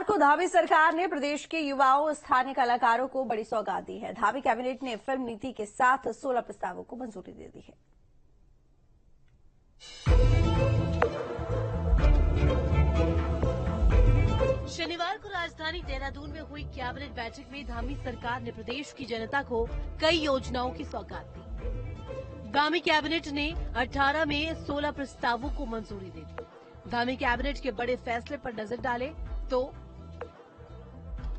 शनिवार को धामी सरकार ने प्रदेश के युवाओं और स्थानीय कलाकारों को बड़ी सौगात दी है। धामी कैबिनेट ने फिल्म नीति के साथ 16 प्रस्तावों को मंजूरी दे दी है। शनिवार को राजधानी देहरादून में हुई कैबिनेट बैठक में धामी सरकार ने प्रदेश की जनता को कई योजनाओं की सौगात दी। धामी कैबिनेट ने 18 में 16 प्रस्तावों को मंजूरी दे दी। धामी कैबिनेट के बड़े फैसले पर नजर डालें तो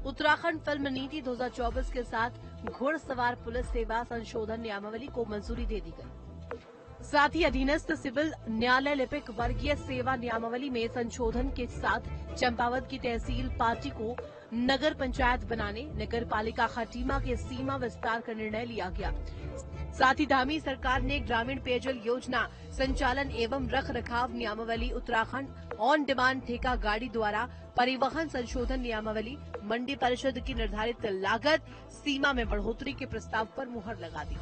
उत्तराखंड फिल्म नीति 2024 के साथ घुड़सवार पुलिस सेवा संशोधन नियमावली को मंजूरी दे दी गई। साथ ही अधीनस्थ सिविल न्यायालय लिपिक वर्गीय सेवा नियमावली में संशोधन के साथ चंपावत की तहसील पार्टी को नगर पंचायत बनाने, नगर पालिका खटीमा के सीमा विस्तार का निर्णय लिया गया। साथ ही धामी सरकार ने ग्रामीण पेयजल योजना संचालन एवं रख रखाव नियमावली, उत्तराखंड ऑन डिमांड ठेका गाड़ी द्वारा परिवहन संशोधन नियमावली, मंडी परिषद की निर्धारित लागत सीमा में बढ़ोतरी के प्रस्ताव पर मुहर लगा दी।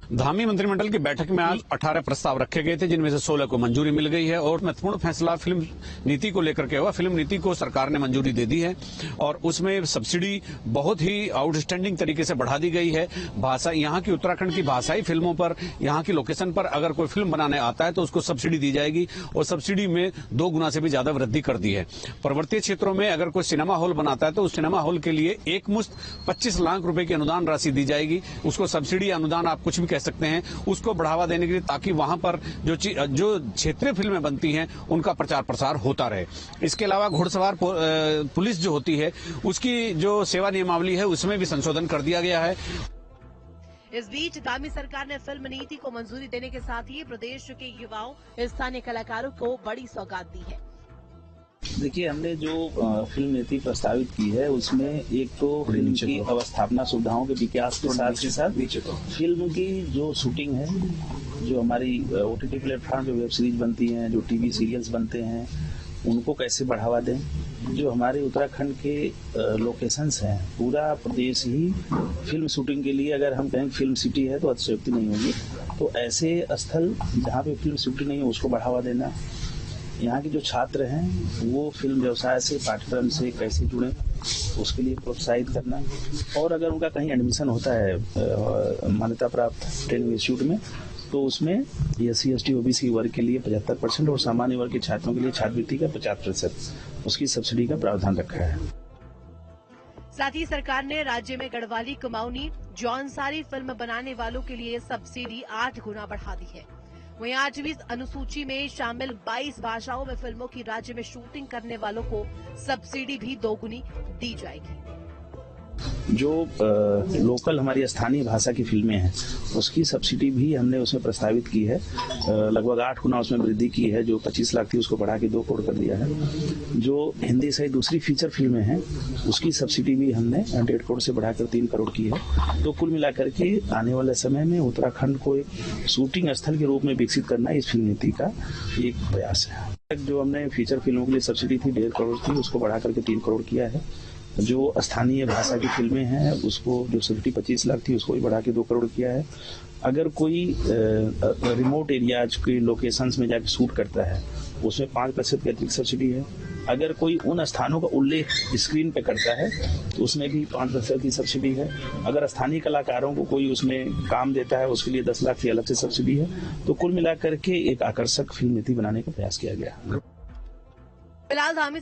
धामी मंत्रिमंडल की बैठक में आज 18 प्रस्ताव रखे गए थे, जिनमें से 16 को मंजूरी मिल गई है और महत्वपूर्ण फैसला फिल्म नीति को लेकर के हुआ। फिल्म नीति को सरकार ने मंजूरी दे दी है और उसमें सब्सिडी बहुत ही आउटस्टैंडिंग तरीके से बढ़ा दी गई है। भाषा यहाँ की उत्तराखंड की भाषाई फिल्मों पर, यहाँ की लोकेशन पर अगर कोई फिल्म बनाने आता है तो उसको सब्सिडी दी जाएगी और सब्सिडी में 2 गुना से भी ज्यादा वृद्धि कर दी है। पर्वतीय क्षेत्रों में अगर कोई सिनेमा हॉल बनाता है तो उस सिनेमा हॉल के लिए एक मुश्त 25 लाख रुपए की अनुदान राशि दी जाएगी। उसको सब्सिडी अनुदान आप कुछ भी कह सकते हैं, उसको बढ़ावा देने के लिए, ताकि वहां पर जो क्षेत्रीय फिल्में बनती हैं उनका प्रचार प्रसार होता रहे। इसके अलावा घुड़सवार पुलिस जो होती है उसकी जो सेवा नियमावली है उसमें भी संशोधन कर दिया गया है। इस बीच धामी सरकार ने फिल्म नीति को मंजूरी देने के साथ ही प्रदेश के युवाओं, स्थानीय कलाकारों को बड़ी सौगात दी है। देखिए, हमने जो फिल्म नीति प्रस्तावित की है उसमें एक तो फिल्म की अवस्थापना सुविधाओं के विकास के साथ फिल्म की जो शूटिंग है, जो हमारी OTT प्लेटफॉर्म पे वेब सीरीज बनती हैं, जो टीवी सीरियल्स बनते हैं, उनको कैसे बढ़ावा दें। जो हमारे उत्तराखंड के लोकेशंस हैं, पूरा प्रदेश ही फिल्म शूटिंग के लिए, अगर हम कहें फिल्म सिटी है तो अतिशयोक्ति नहीं होगी। तो ऐसे स्थल जहाँ पे फिल्म शूटिंग नहीं है उसको बढ़ावा देना। यहाँ के जो छात्र हैं वो फिल्म व्यवसाय से, पाठ्यक्रम से कैसे जुड़े, उसके लिए प्रोत्साहित करना। और अगर उनका कहीं एडमिशन होता है मान्यता प्राप्त ट्रेनिंग इंस्टीट्यूट में, तो उसमें SC ST OBC वर्ग के लिए 75% और सामान्य वर्ग के छात्रों के लिए छात्रवृत्ति का 50% उसकी सब्सिडी का प्रावधान रखा है। साथ ही सरकार ने राज्य में गढ़वाली, कुमाऊनी, जौनसारी फिल्म बनाने वालों के लिए सब्सिडी 8 गुना बढ़ा दी है। वहीं 8वीं अनुसूची में शामिल 22 भाषाओं में फिल्मों की राज्य में शूटिंग करने वालों को सब्सिडी भी 2 गुनी दी जाएगी। जो लोकल हमारी स्थानीय भाषा की फिल्में हैं उसकी सब्सिडी भी हमने उसमें प्रस्तावित की है। लगभग 8 गुना उसमें वृद्धि की है। जो 25 लाख थी उसको बढ़ा के 2 करोड़ कर दिया है। जो हिंदी सहित दूसरी फीचर फिल्में हैं उसकी सब्सिडी भी हमने 1.5 करोड़ से बढ़ाकर 3 करोड़ की है। तो कुल मिलाकर के आने वाले समय में उत्तराखंड को एक शूटिंग स्थल के रूप में विकसित करना इस फिल्म नीति का एक प्रयास है। जो हमने फीचर फिल्मों के लिए सब्सिडी थी 1.5 करोड़ थी, उसको बढ़ा करके 3 करोड़ किया है। जो स्थानीय भाषा की फिल्में हैं उसको जो सब्सिडी 25 लाख थी उसको भी बढ़ा के 2 करोड़ किया है। अगर कोई रिमोट एरियाज के लोकेशंस में जाके शूट करता है उसमें 5% की अतिरिक्त सब्सिडी है। अगर कोई उन स्थानों का उल्लेख स्क्रीन पे करता है तो उसमें भी 5% की सब्सिडी है। अगर स्थानीय कलाकारों को कोई उसमें काम देता है उसके लिए 10 लाख की अलग से सब्सिडी है। तो कुल मिलाकर के एक आकर्षक फिल्म नीति बनाने का प्रयास किया गया। फिलहाल धामी